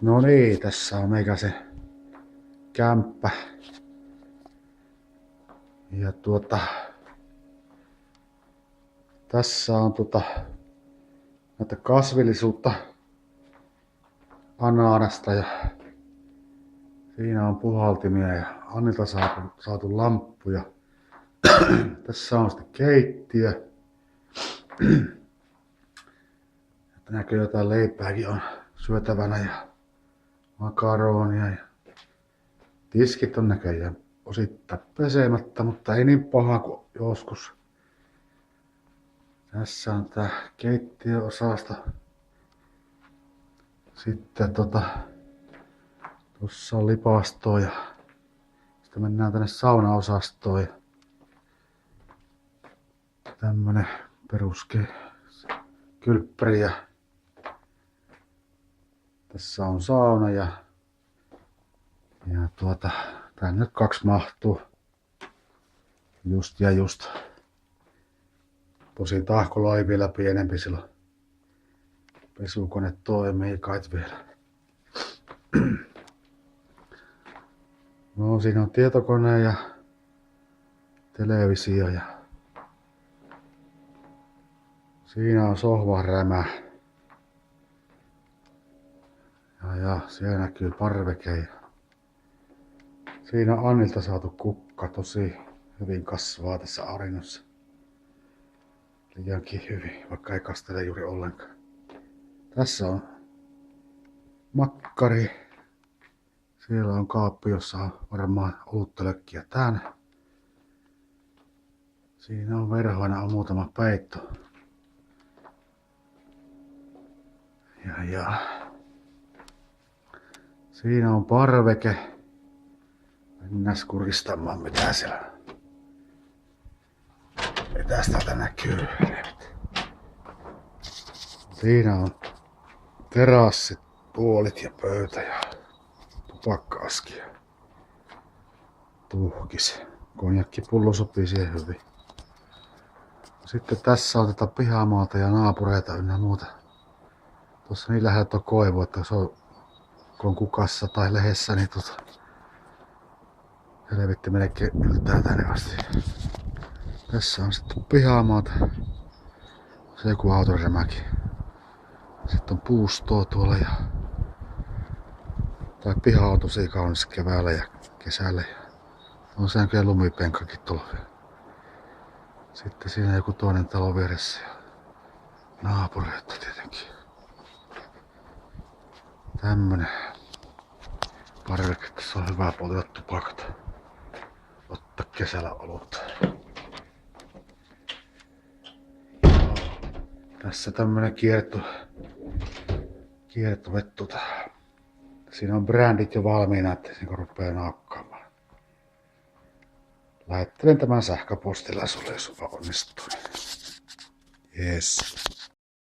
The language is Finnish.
No niin, tässä on meikäläisen kämppä. Ja tässä on näitä kasvillisuutta ananasta ja siinä on puhaltimia ja Annilta saatu lamppuja. Tässä on sitten keittiö. Näkyy jotain leipääkin on syötävänä ja makaronia ja tiskit on näköjään osittain pesemättä, mutta ei niin paha kuin joskus. Tässä on tää keittiöosasto. Sitten tuossa on lipastoa ja sitten mennään tänne saunaosastoon. Ja tämmönen peruskylppäri ja tässä on sauna ja tänne nyt 2 mahtuu. Just ja just. Tosi tahkolla oli vielä pienempi silloin. Pesukone toimii kait vielä. No siinä on tietokone ja televisio ja siinä on sohvarämä. Ja siellä näkyy parveke ja siinä on Annilta saatu kukka, tosi hyvin kasvaa tässä auringossa. Liiankin hyvin, vaikka ei kastele juuri ollenkaan. Tässä on makkari. Siellä on kaappi, jossa on varmaan olutta lökkiä tän. Siinä on verhoina on muutama peitto. Ja siinä on parveke. Mennään kuristamaan mitä siellä on. Mitäs täältä näkyy? Siinä on terassit, tuolit ja pöytä ja tupakka-aski ja tuhkis. Konjakkipullo sopii siihen hyvin. Sitten tässä on tätä pihamaata ja naapureita ynnä muuta. Tuossa niin lähellä on koivu, että se on, kun on kukassa tai lehdessä, niin helvetti melkein yltää tänne asti. Tässä on sitten pihamaata. Se joku autoremäki. Sitten on puustoa tuolla ja tai piha on tosi kaunis keväällä ja kesällä. On se oikein lumipenkkakin tuolla. Sitten siinä joku toinen talo vieressä ja naapureita tietenkin. Tämmönen parveke, tässä on hyvä polttaa tupakat. Ottaa kesällä olutta. Tässä tämmönen kiertovettu. Siinä on brändit jo valmiina, että se rupeaa naakkaamaan. Lähettelen tämän sähköpostilla sulle, jos onnistuu. Yes.